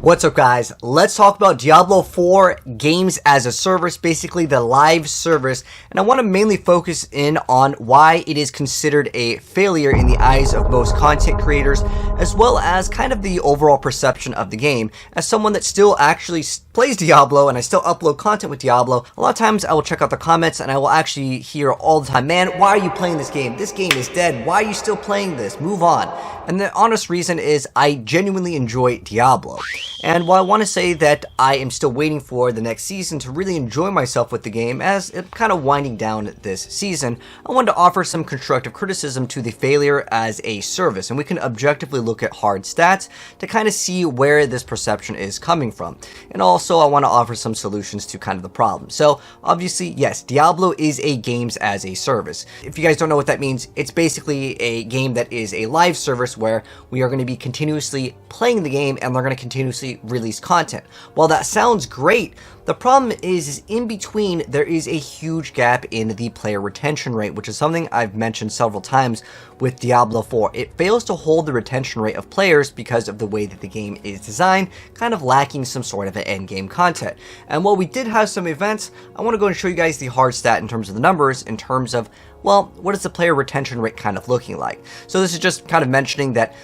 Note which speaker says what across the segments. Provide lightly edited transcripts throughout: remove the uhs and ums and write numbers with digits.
Speaker 1: What's up, guys? Let's talk about Diablo 4 games as a service, basically the live service, and I want to mainly focus in on why it is considered a failure in the eyes of most content creators, as well as kind of the overall perception of the game. As someone that still actually plays Diablo and I still upload content with Diablo, a lot of times I will check out the comments and I will actually hear all the time, man, why are you playing this game? This game is dead. Why are you still playing this? Move on. And the honest reason is I genuinely enjoy Diablo. And while I want to say that I am still waiting for the next season to really enjoy myself with the game, as it's kind of winding down this season, I wanted to offer some constructive criticism to the failure as a service, and we can objectively look at hard stats to kind of see where this perception is coming from. And also I want to offer some solutions to kind of the problem. So obviously, yes, Diablo is a games as a service. If you guys don't know what that means, it's basically a game that is a live service where we are going to be continuously playing the game and they're going to continuously release content. While that sounds great, the problem is in between there is a huge gap in the player retention rate, which is something I've mentioned several times with Diablo 4. It fails to hold the retention rate of players because of the way that the game is designed, kind of lacking some sort of an end game content. And while we did have some events, I want to go and show you guys the hard stat in terms of the numbers, in terms of, well, what is the player retention rate kind of looking like? So this is just kind of mentioning that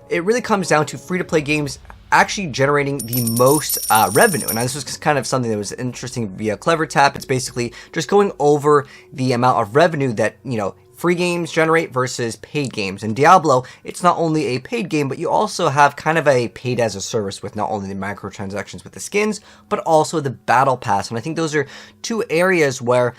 Speaker 1: it really comes down to free-to-play games actually generating the most revenue. And this was kind of something that was interesting via Clever Tap. It's basically just going over the amount of revenue that, you know, free games generate versus paid games. In Diablo, it's not only a paid game, but you also have kind of a paid as a service with not only the microtransactions with the skins, but also the battle pass. And I think those are two areas where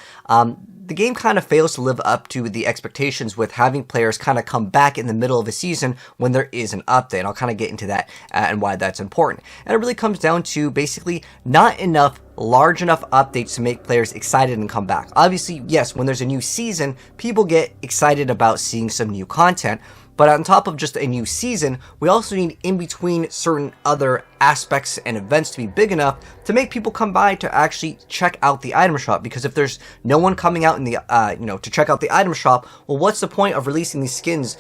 Speaker 1: the game kind of fails to live up to the expectations, with having players kind of come back in the middle of a season when there is an update. I'll kind of get into that and why that's important. And it really comes down to basically not enough large enough updates to make players excited and come back. Obviously, yes, when there's a new season, people get excited about seeing some new content. But on top of just a new season, we also need in between certain other aspects and events to be big enough to make people come by to actually check out the item shop. Because if there's no one coming out in the, to check out the item shop, well, what's the point of releasing these skins,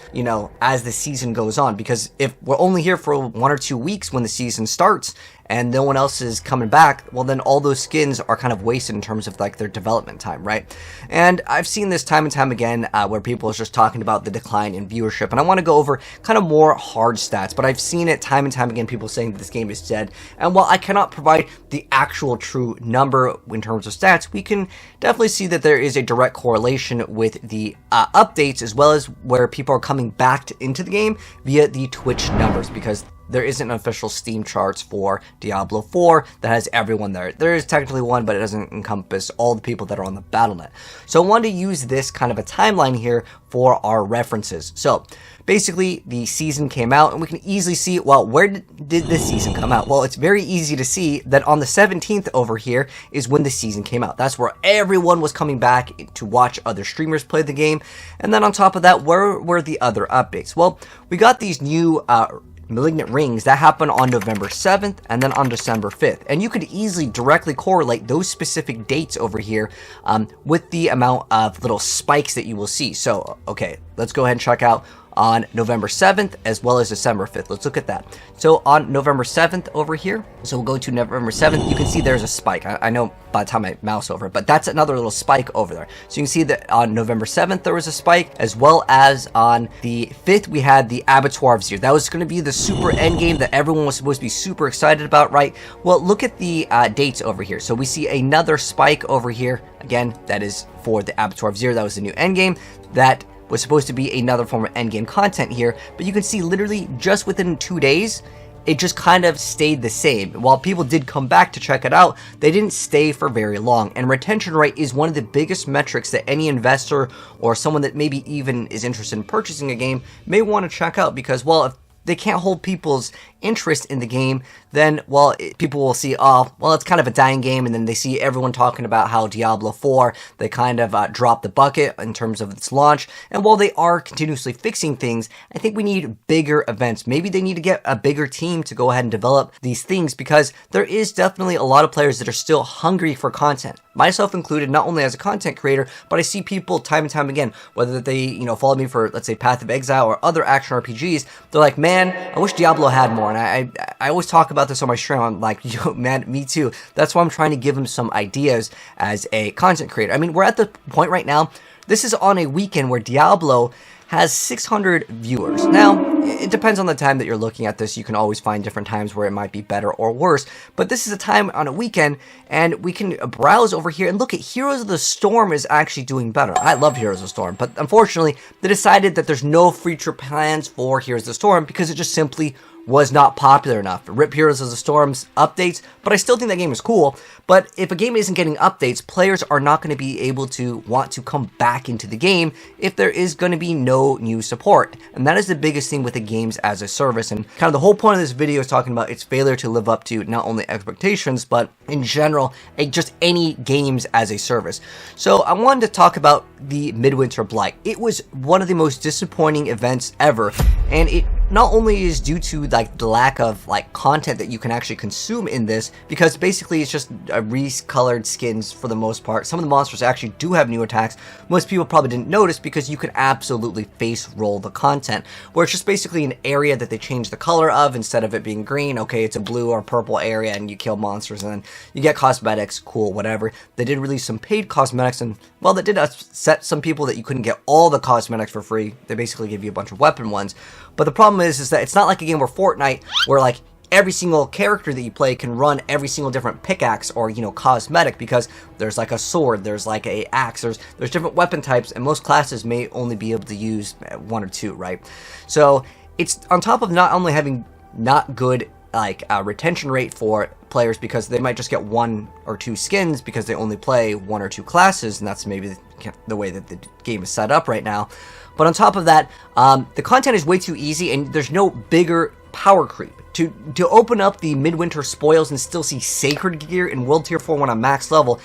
Speaker 1: as the season goes on? Because if we're only here for 1 or 2 weeks when the season starts, and no one else is coming back, well, then all those skins are kind of wasted in terms of like their development time, right? And I've seen this time and time again where people are just talking about the decline in viewership, and I want to go over kind of more hard stats, but I've seen it time and time again, people saying that this game is dead. And while I cannot provide the actual true number in terms of stats, we can definitely see that there is a direct correlation with the updates, as well as where people are coming back into the game via the Twitch numbers, because there isn't an official Steam charts for Diablo 4 that has everyone there. There is technically one, but it doesn't encompass all the people that are on the Battle.net. So I wanted to use this kind of a timeline here for our references. So basically, the season came out, and we can easily see, well, where did this season come out? Well, it's very easy to see that on the 17th over here is when the season came out. That's where everyone was coming back to watch other streamers play the game. And then on top of that, where were the other updates? Well, we got these new Malignant Rings that happened on November 7th and then on December 5th. And you could easily directly correlate those specific dates over here with the amount of little spikes that you will see. So, okay, let's go ahead and check out on November 7th as well as December 5th. Let's look at that. So on November 7th over here, so we'll go to November 7th, you can see there's a spike. I know by the time I mouse over it, but that's another little spike over there. So you can see that on November 7th there was a spike, as well as on the 5th we had the Abattoir of Zir. That was going to be the super end game that everyone was supposed to be super excited about, right? Well, look at the dates over here. So we see another spike over here. Again, that is for the Abattoir of Zir. That was the new end game. That was supposed to be another form of endgame content here, but you can see literally just within 2 days, it just kind of stayed the same. While people did come back to check it out, they didn't stay for very long. And retention rate is one of the biggest metrics that any investor or someone that maybe even is interested in purchasing a game may want to check out, because, well, if they can't hold people's interest in the game, then, well, people will see, oh, well, it's kind of a dying game, and then they see everyone talking about how Diablo 4, they kind of dropped the bucket in terms of its launch. And while they are continuously fixing things, I think we need bigger events. Maybe they need to get a bigger team to go ahead and develop these things, because there is definitely a lot of players that are still hungry for content. Myself included, not only as a content creator, but I see people time and time again, whether they, follow me for, let's say, Path of Exile or other action RPGs, they're like, man, I wish Diablo had more. And I always talk about this on my stream. I'm like, yo, man, me too. That's why I'm trying to give him some ideas as a content creator. I mean, we're at the point right now, this is on a weekend where Diablo has 600 viewers. Now, it depends on the time that you're looking at this. You can always find different times where it might be better or worse, but this is a time on a weekend, and we can browse over here and look at Heroes of the Storm is actually doing better. I love Heroes of the Storm, but unfortunately, they decided that there's no future plans for Heroes of the Storm because it just simply was not popular enough. RIP Heroes of the Storm's updates, but I still think that game is cool. But if a game isn't getting updates, players are not going to be able to want to come back into the game if there is going to be no new support. And that is the biggest thing with the games as a service. And kind of the whole point of this video is talking about its failure to live up to not only expectations, but in general, just any games as a service. So I wanted to talk about the Midwinter Blight. It was one of the most disappointing events ever, and it not only is due to like the lack of like content that you can actually consume in this, because basically it's just recolored skins for the most part. Some of the monsters actually do have new attacks. Most people probably didn't notice because you can absolutely face roll the content, where it's just basically an area that they change the color of. Instead of it being green, okay, it's a blue or purple area, and you kill monsters and then you get cosmetics, cool, whatever. They did release some paid cosmetics, and well, that did upset some people that you couldn't get all the cosmetics for free. They basically give you a bunch of weapon ones. But the problem is that it's not like a game where Fortnite, where like every single character that you play can run every single different pickaxe or, you know, cosmetic, because there's like a sword, there's like a axe, there's different weapon types, and most classes may only be able to use one or two, right? So it's on top of not only having not good like retention rate for players, because they might just get one or two skins because they only play one or two classes, and that's maybe the way that the game is set up right now. But on top of that, the content is way too easy, and there's no bigger power creep. To open up the Midwinter spoils and still see Sacred gear in World Tier 4 when I'm max level,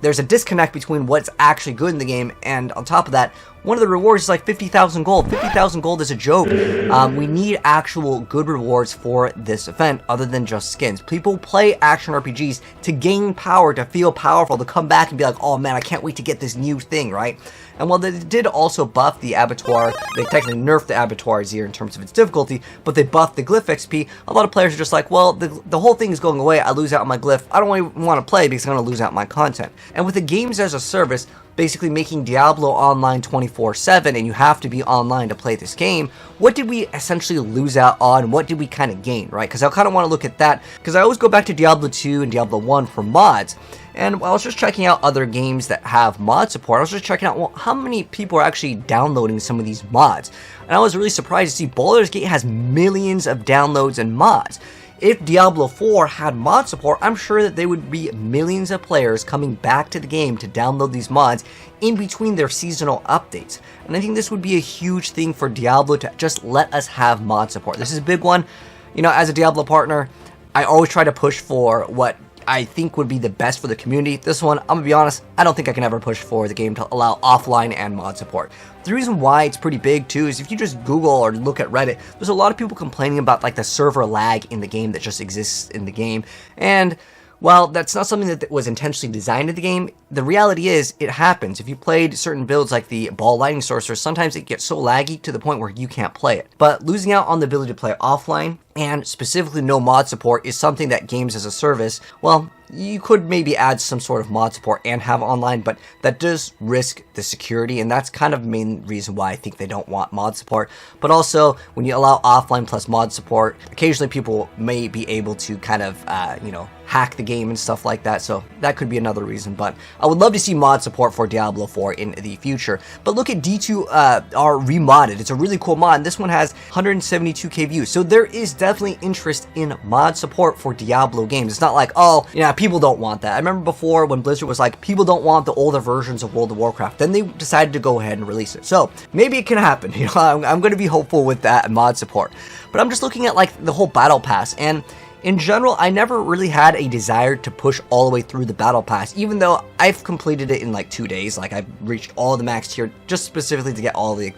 Speaker 1: there's a disconnect between what's actually good in the game, and on top of that, one of the rewards is like 50,000 gold. 50,000 gold is a joke. We need actual good rewards for this event other than just skins. People play action RPGs to gain power, to feel powerful, to come back and be like, oh man, I can't wait to get this new thing, right? And while they did also buff the abattoir, they technically nerfed the abattoir's here in terms of its difficulty, but they buffed the glyph XP. A lot of players are just like, well, the whole thing is going away, I lose out on my glyph, I don't really want to play because I'm going to lose out my content. And with the games as a service, basically making Diablo online 24/7, and you have to be online to play this game, what did we essentially lose out on? What did we kind of gain, right? Because I kind of want to look at that, because I always go back to Diablo 2 and Diablo 1 for mods. And while I was just checking out other games that have mod support, I was just checking out, well, how many people are actually downloading some of these mods? And I was really surprised to see Baldur's Gate has millions of downloads and mods. If Diablo 4 had mod support, I'm sure that there would be millions of players coming back to the game to download these mods in between their seasonal updates. And I think this would be a huge thing for Diablo to just let us have mod support. This is a big one. You know, as a Diablo partner, I always try to push for what I think would be the best for the community. This one, I'm gonna be honest, I don't think I can ever push for the game to allow offline and mod support. The reason why it's pretty big too is if you just Google or look at Reddit, there's a lot of people complaining about like the server lag in the game that just exists in the game. And while that's not something that was intentionally designed in the game, the reality is it happens. If you played certain builds like the Ball Lightning Sorcerer, sometimes it gets so laggy to the point where you can't play it. But losing out on the ability to play offline, and specifically no mod support, is something that games as a service, well, you could maybe add some sort of mod support and have online, but that does risk the security, and that's kind of the main reason why I think they don't want mod support. But also, when you allow offline plus mod support, occasionally people may be able to kind of, you know, hack the game and stuff like that, so that could be another reason. But I would love to see mod support for Diablo 4 in the future. But look at D2R Remodded. It's a really cool mod, and this one has 172k views, so there is definitely interest in mod support for Diablo games. It's not like, oh, you know, people don't want that. I remember before when Blizzard was like, people don't want the older versions of World of Warcraft, then they decided to go ahead and release it. So maybe it can happen. You know, I'm going to be hopeful with that mod support. But I'm just looking at like the whole battle pass, and In general, I never really had a desire to push all the way through the battle pass, even though I've completed it in like 2 days. Like, I've reached all the max tier just specifically to get all the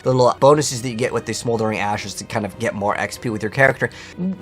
Speaker 1: little bonuses that you get with the Smoldering Ashes to kind of get more XP with your character.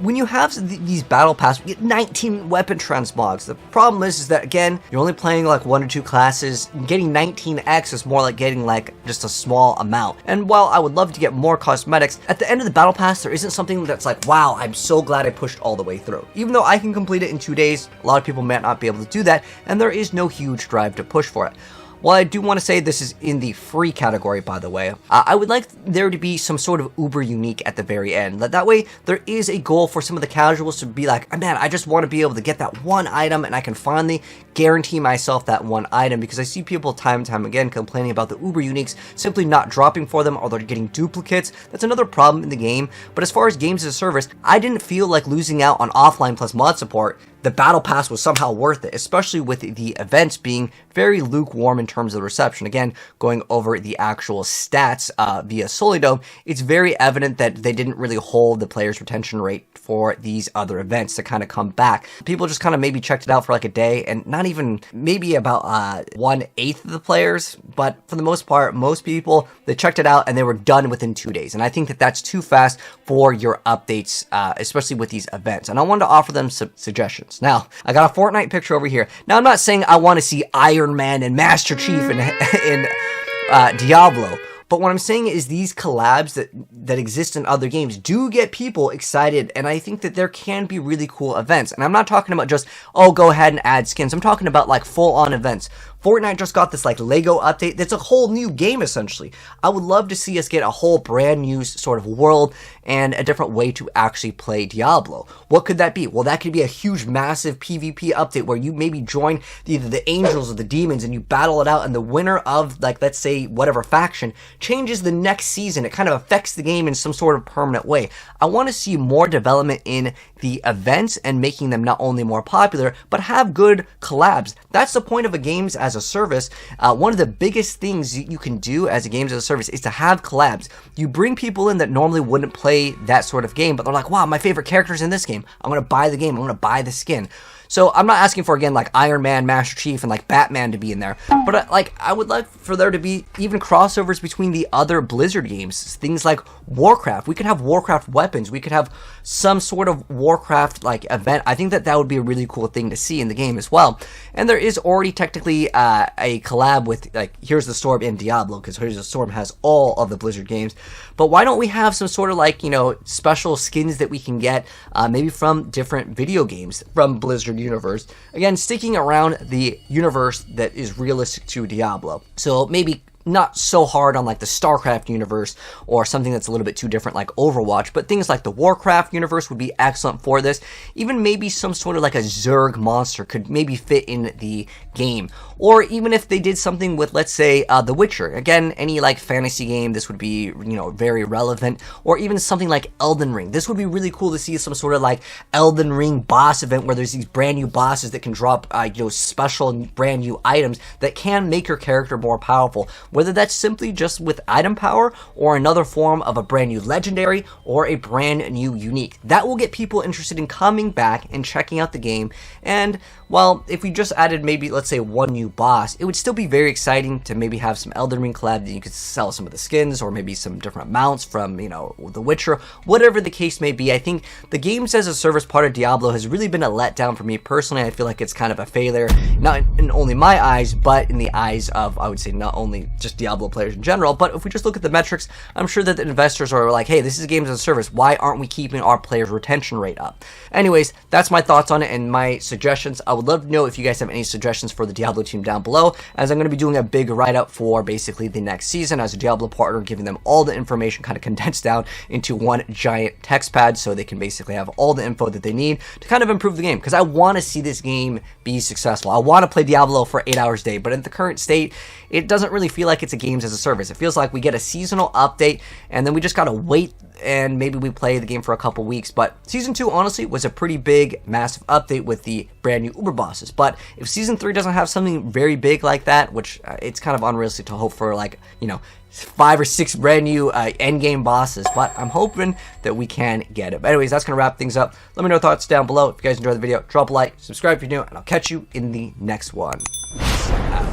Speaker 1: When you have these battle pass, you get 19 weapon transmogs. The problem is that, again, you're only playing like 1 or 2 classes. Getting 19x is more like getting like just a small amount. And while I would love to get more cosmetics, at the end of the battle pass, there isn't something that's like, wow, I'm so glad I pushed all the way through. Even though I can complete it in 2 days, a lot of people might not be able to do that, and there is no huge drive to push for it. While I do want to say this is in the free category, by the way, I would like there to be some sort of uber unique at the very end. That way, there is a goal for some of the casuals to be like, man, I just want to be able to get that one item and I can finally guarantee myself that one item, because I see people time and time again complaining about the uber uniques simply not dropping for them, or they're getting duplicates. That's another problem in the game. But as far as games as a service, I didn't feel like losing out on offline plus mod support. The battle pass was somehow worth it, especially with the events being very lukewarm in terms of the reception. Again, going over the actual stats via Solidome, it's very evident that they didn't really hold the players' retention rate for these other events to kind of come back. People just kind of maybe checked it out for like a day, and not even maybe about 1/8 of the players, but for the most part, most people, they checked it out and they were done within 2 days. And I think that that's too fast for your updates, especially with these events. And I wanted to offer them some suggestions. Now, I got a Fortnite picture over here. Now, I'm not saying I want to see Iron Man and Master Chief in Diablo, but what I'm saying is these collabs that exist in other games do get people excited, and I think that there can be really cool events. And I'm not talking about just, oh, go ahead and add skins. I'm talking about like full-on events. Fortnite just got this like Lego update that's a whole new game essentially. I would love to see us get a whole brand new sort of world and a different way to actually play Diablo. What could that be? Well, that could be a huge massive PvP update where you maybe join either the angels or the demons and you battle it out, and the winner of, like, let's say whatever faction changes the next season. It kind of affects the game in some sort of permanent way. I want to see more development in the events and making them not only more popular, but have good collabs. That's the point of a games as a service. One of the biggest things you can do as a games as a service is to have collabs. You bring people in that normally wouldn't play that sort of game, but they're like, wow, my favorite character's in this game. I'm going to buy the game. I'm going to buy the skin. So I'm not asking for, again, like Iron Man, Master Chief, and like Batman to be in there, but like I would like for there to be even crossovers between the other Blizzard games. Things like Warcraft. We could have Warcraft weapons. We could have some sort of Warcraft like event. I think that that would be a really cool thing to see in the game as well. And there is already technically a collab with, like, Here's the Storm in Diablo, because Here's the Storm has all of the Blizzard games. But why don't we have some sort of, like, you know, special skins that we can get maybe from different video games from Blizzard universe, again sticking around the universe that is realistic to Diablo. So maybe not so hard on like the StarCraft universe or something that's a little bit too different like Overwatch, but things like the Warcraft universe would be excellent for this. Even maybe some sort of like a Zerg monster could maybe fit in the game. Or even if they did something with, let's say, The Witcher. Again, any like fantasy game, this would be, you know, very relevant. Or even something like Elden Ring. This would be really cool to see some sort of like Elden Ring boss event where there's these brand new bosses that can drop, you know, special and brand new items that can make your character more powerful. Whether that's simply just with item power or another form of a brand new legendary or a brand new unique. That will get people interested in coming back and checking out the game. And, well, if we just added maybe, let's say, one new boss, it would still be very exciting to maybe have some Elden Ring collab that you could sell some of the skins or maybe some different mounts from, you know, The Witcher, whatever the case may be. I think the games as a service part of Diablo has really been a letdown for me personally. I feel like it's kind of a failure, not in only my eyes, but in the eyes of, I would say, not only just Diablo players in general, but if we just look at the metrics, I'm sure that the investors are like, hey, this is games as a service. Why aren't we keeping our players' retention rate up? Anyways, that's my thoughts on it and my suggestions. I would love to know if you guys have any suggestions for the Diablo team down below, as I'm going to be doing a big write-up for basically the next season as a Diablo partner, giving them all the information kind of condensed down into one giant text pad so they can basically have all the info that they need to kind of improve the game, because I want to see this game be successful. I want to play Diablo for 8 hours a day, but in the current state, it doesn't really feel like like it's a games as a service. It feels like we get a seasonal update and then we just gotta wait and maybe we play the game for a couple weeks. But Season 2, honestly, was a pretty big, massive update with the brand new Uber bosses. But if Season 3 doesn't have something very big like that, which it's kind of unrealistic to hope for, like, you know, 5 or 6 brand new endgame bosses, but I'm hoping that we can get it. But anyways, that's going to wrap things up. Let me know your thoughts down below. If you guys enjoyed the video, drop a like, subscribe if you're new, and I'll catch you in the next one. Peace out.